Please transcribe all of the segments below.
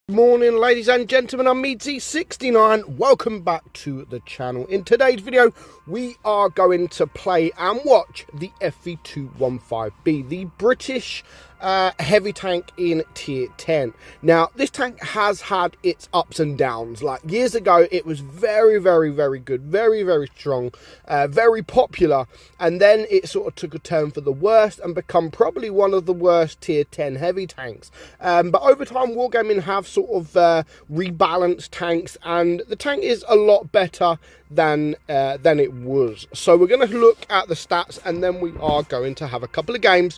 Morning, ladies and gentlemen, I'm meadsyreplays. Welcome back to the channel. In today's video we are going to play and watch the FV215B, the British heavy tank in tier 10. Now this tank has had its ups and downs. Like years ago it was very good, very strong, very popular, and then it sort of took a turn for the worst and become probably one of the worst tier 10 heavy tanks. But over time Wargaming have sort of rebalanced tanks, and the tank is a lot better than it was. So we're going to look at the stats, and then we are going to have a couple of games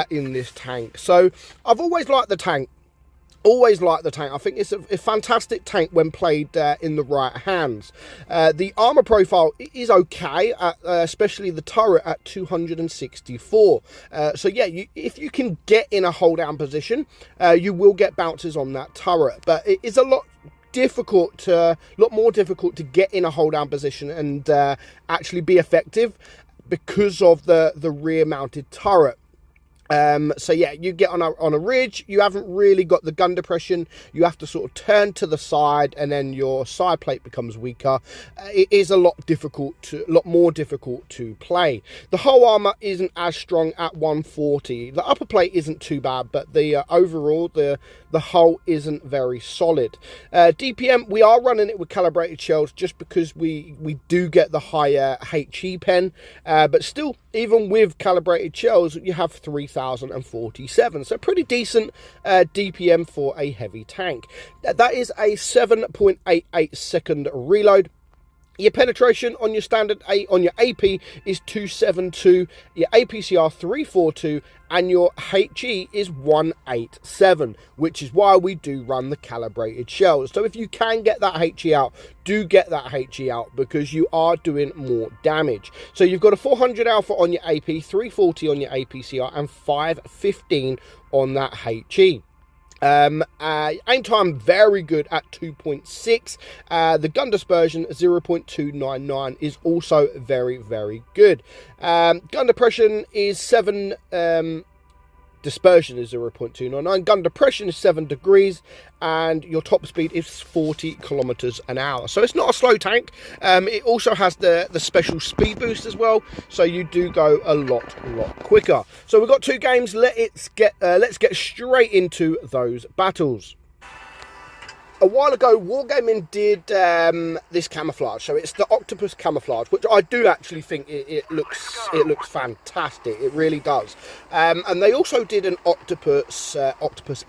in this tank. So I've always liked the tank. I think it's a fantastic tank when played in the right hands. The armor profile is okay, especially the turret at 264. So yeah, if you can get in a hold down position, you will get bounces on that turret, but it is a lot more difficult to get in a hold down position and actually be effective because of the rear mounted turret. So yeah, you get on a ridge, you haven't really got the gun depression, you have to sort of turn to the side, and then your side plate becomes weaker. It is a lot more difficult to play. The whole armor isn't as strong at 140. The upper plate isn't too bad, but the overall the hull isn't very solid. DPM, we are running it with calibrated shells just because we do get the higher HE pen, but still, even with calibrated shells, you have 3,047, so pretty decent DPM for a heavy tank. That is a 7.88 second reload. Your penetration on your standard on your AP is 272, your APCR 342, and your HE is 187, which is why we do run the calibrated shells. So if you can get that HE out, do get that HE out, because you are doing more damage. So you've got a 400 alpha on your AP, 340 on your APCR, and 515 on that HE. Aim time very good at 2.6. The gun dispersion 0.299 is also very good. Gun depression is 7. Dispersion is 0.299. Gun depression is 7 degrees, and your top speed is 40 kilometers an hour. So it's not a slow tank. It also has the special speed boost as well, so you do go a lot quicker. So we've got two games. Let's get straight into those battles. A while ago, Wargaming did this camouflage, so it's the octopus camouflage, which I do actually think it looks fantastic. It really does. And they also did an octopus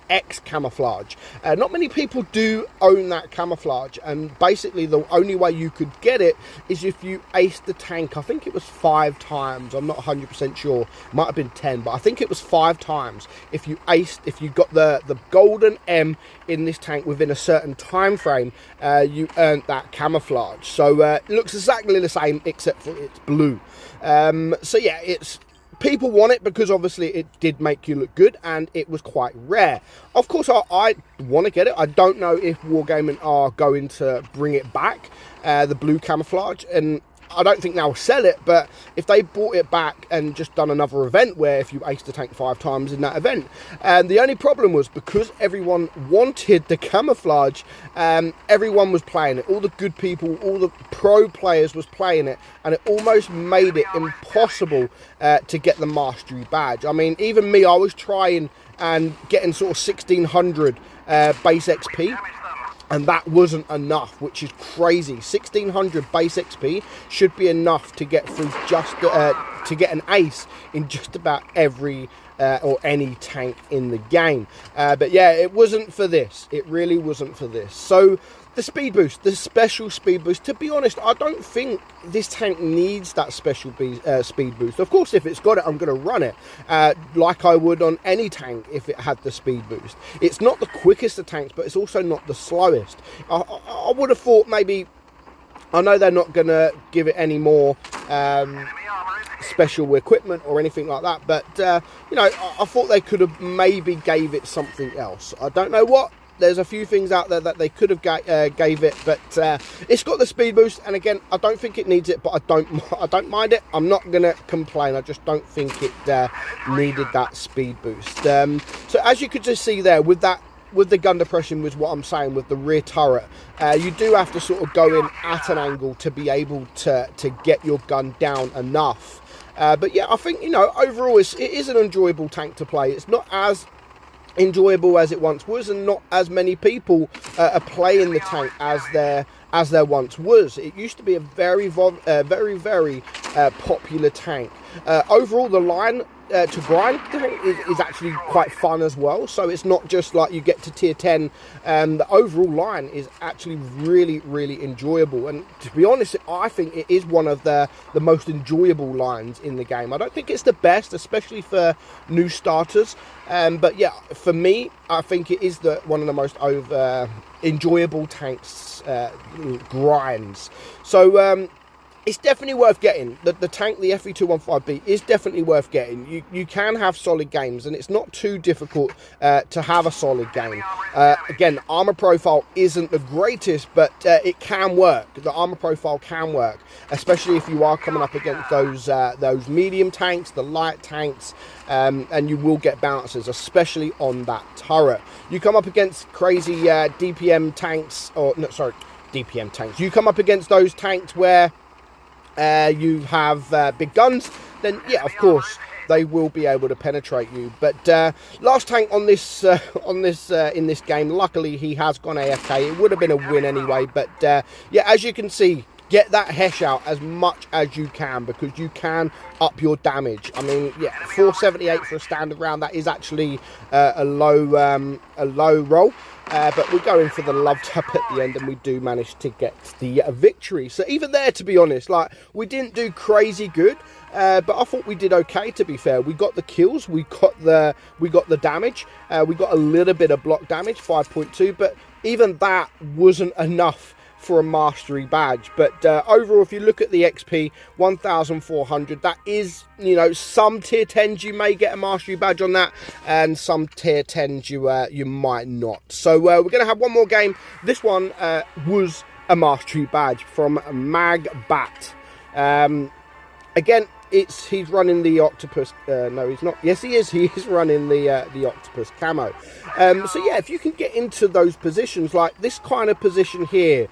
X camouflage. Not many people do own that camouflage, and basically the only way you could get it is if you aced the tank. I think it was 5 times. I'm not 100% sure. Might have been 10, but I think it was 5 times. If you got the golden M in this tank within a certain time frame, you earned that camouflage. So it looks exactly the same except for it's blue. So yeah, people want it because obviously it did make you look good, and it was quite rare. Of course I want to get it. I don't know if Wargaming are going to bring it back, the blue camouflage, and I don't think they'll sell it, but if they brought it back and just done another event where if you aced the tank 5 times in that event, and the only problem was because everyone wanted the camouflage, everyone was playing it. All the good people, all the pro players was playing it, and it almost made it impossible to get the mastery badge. I mean, even me, I was trying and getting sort of 1600 base XP, and that wasn't enough, which is crazy. 1600 base XP should be enough to get through to get an ace in just about every or any tank in the game. But yeah, it wasn't for this. It really wasn't for this. So the speed boost, the special speed boost, to be honest, I don't think this tank needs that special speed boost. Of course, if it's got it, I'm going to run it like I would on any tank if it had the speed boost. It's not the quickest of tanks, but it's also not the slowest. I would have thought maybe, I know they're not going to give it any more special equipment or anything like that, but you know, I thought they could have maybe gave it something else. I don't know what. There's a few things out there that they could have gave it, but it's got the speed boost, and again, I don't think it needs it, but I don't mind it. I'm not gonna complain. I just don't think it needed that speed boost. So as you could just see there, with that with the gun depression was what I'm saying with the rear turret. You do have to sort of go in at an angle to be able to get your gun down enough. But yeah, I think, you know, overall it is an enjoyable tank to play. It's not as enjoyable as it once was, and not as many people are playing the tank as there once was. It used to be a very popular tank. Overall, the line to grind is actually quite fun as well. So it's not just like you get to tier 10. The overall line is actually really enjoyable, and to be honest, I think it is one of the most enjoyable lines in the game. I don't think it's the best, especially for new starters, but yeah, for me, I think it is one of the most enjoyable tanks grinds. So it's definitely worth getting. The tank, the FE215B, is definitely worth getting. You can have solid games, and it's not too difficult to have a solid game. Again, armor profile isn't the greatest, but it can work. The armor profile can work, especially if you are coming up against those medium tanks, the light tanks, and you will get bounces, especially on that turret. You come up against crazy DPM tanks, or no, sorry, DPM tanks. You come up against those tanks where you have big guns, then yeah, of course they will be able to penetrate you. But last tank on this in this game, luckily he has gone AFK. It would have been a win anyway, but yeah, as you can see, get that Hesh out as much as you can, because you can up your damage. I mean, yeah, 478 for a standard round, that is actually a low roll. But we're going for the love tap at the end, and we do manage to get the victory. So even there, to be honest, like, we didn't do crazy good, but I thought we did okay, to be fair. We got the kills, we got the damage, we got a little bit of block damage, 5.2, but even that wasn't enough for a mastery badge. But overall, if you look at the XP, 1,400, that is, you know, some tier 10s you may get a mastery badge on that, and some tier 10s you might not. So we're going to have one more game. This one was a mastery badge from Magbat. Again, he's running the octopus. No, he's not. Yes, he is. He is running the octopus camo. So yeah, if you can get into those positions, like this kind of position here,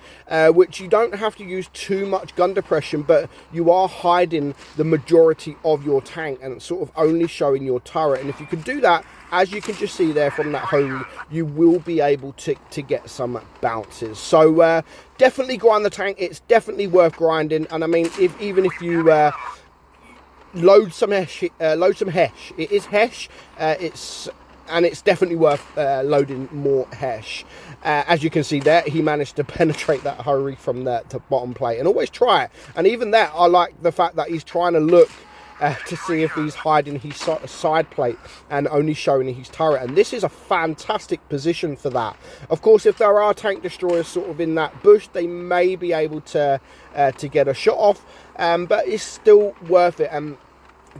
which you don't have to use too much gun depression, but you are hiding the majority of your tank and sort of only showing your turret. And if you can do that, as you can just see there from that hole, you will be able to get some bounces. So definitely grind the tank. It's definitely worth grinding. And I mean, even if you load some hesh. It is hesh. It's definitely worth loading more hesh. As you can see there, he managed to penetrate that hurry from the bottom plate, and always try it. And even that, I like the fact that he's trying to look to see if he's hiding his side plate and only showing his turret, and this is a fantastic position for that. Of course, if there are tank destroyers sort of in that bush, they may be able to get a shot off, but it's still worth it. And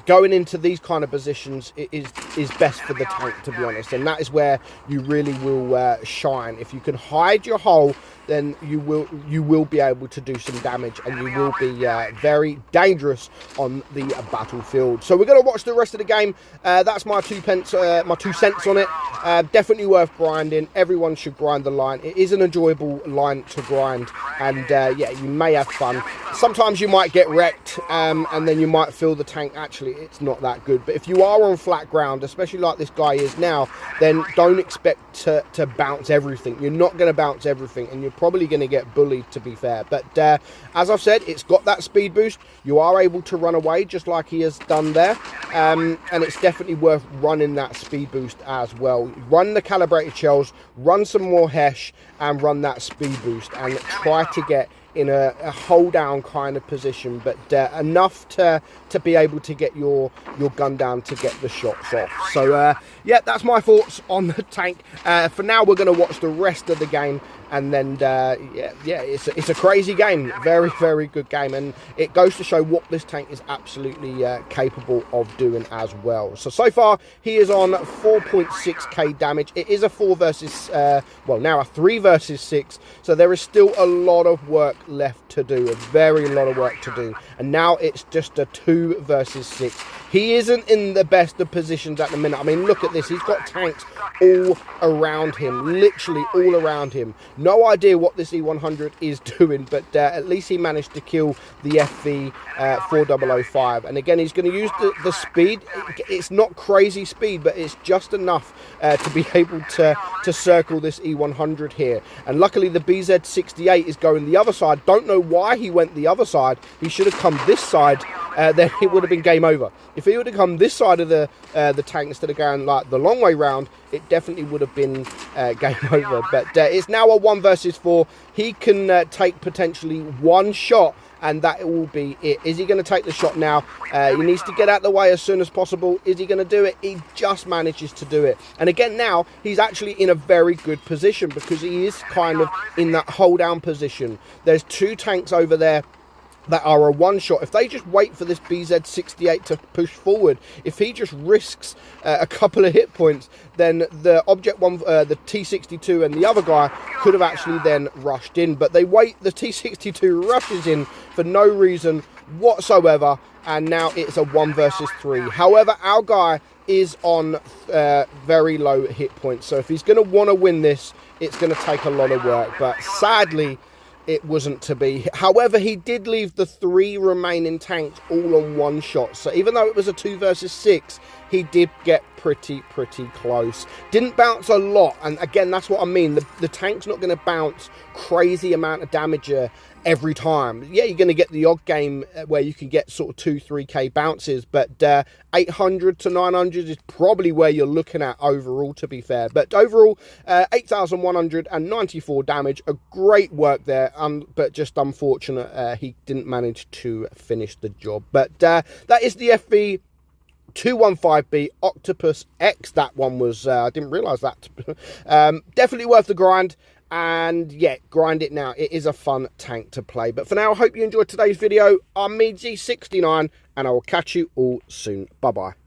going into these kind of positions is best for the tank, to be honest, and that is where you really will shine. If you can hide your hole, then you will be able to do some damage, and you will be very dangerous on the battlefield. So we're going to watch the rest of the game. That's my 2 cents on it. Definitely worth grinding. Everyone should grind the line. It is an enjoyable line to grind, and yeah, you may have fun. Sometimes you might get wrecked, and then you might feel the tank actually it's not that good. But if you are on flat ground, especially like this guy is now, then don't expect to bounce everything. You're not going to bounce everything, and you're probably going to get bullied, to be fair. But as I've said, it's got that speed boost. You are able to run away just like he has done there, and it's definitely worth running that speed boost as well. Run the calibrated shells, run some more hesh, and run that speed boost, and try to get in a hold down kind of position, but enough to be able to get your gun down to get the shots off. So yeah, that's my thoughts on the tank. For now, we're going to watch the rest of the game, and then yeah, it's a crazy game. Very, very good game, and it goes to show what this tank is absolutely capable of doing as well. So far he is on 4.6k damage. It is a 4 versus well, now a 3 versus 6, so there is still a lot of work left to do, a very lot of work to do. And now it's just a 2 versus 6. He isn't in the best of positions at the minute. I mean, look at this. He's got tanks all around him, literally all around him. No idea what this E100 is doing, but at least he managed to kill the FV 4005. And again, he's going to use the speed. It's not crazy speed, but it's just enough to be able to circle this E100 here. And luckily, the BZ68 is going the other side. Don't know why he went the other side. He should have come this side. Then it would have been game over. If he would have come this side of the tank instead of going like the long way round, it definitely would have been game over. But it's now a 1 versus 4. He can take potentially one shot, and that will be it. Is he going to take the shot now? He needs to get out of the way as soon as possible. Is he going to do it? He just manages to do it. And again, now he's actually in a very good position because he is kind of in that hold down position. There's 2 tanks over there that are a one shot. If they just wait for this BZ68 to push forward, if he just risks a couple of hit points, then the Object 1, the T62 and the other guy could have actually then rushed in. But they wait, the T62 rushes in for no reason whatsoever, and now it's a 1 versus 3. However, our guy is on very low hit points, so if he's going to want to win this, it's going to take a lot of work. But sadly, it wasn't to be. However, he did leave the 3 remaining tanks all on one shot. So even though it was a 2 versus 6, he did get pretty close. Didn't bounce a lot. And again, that's what I mean. The tank's not going to bounce crazy amount of damage every time. Yeah, you're going to get the odd game where you can get sort of 2-3k bounces, but 800 to 900 is probably where you're looking at overall, to be fair. But overall, 8,194 damage, a great work there, but just unfortunate he didn't manage to finish the job. But that is the FV 215B Octopus X. That one was, I didn't realise that. Definitely worth the grind. And yeah, grind it now. It is a fun tank to play. But for now, I hope you enjoyed today's video. I'm meadsy69, and I will catch you all soon. Bye-bye.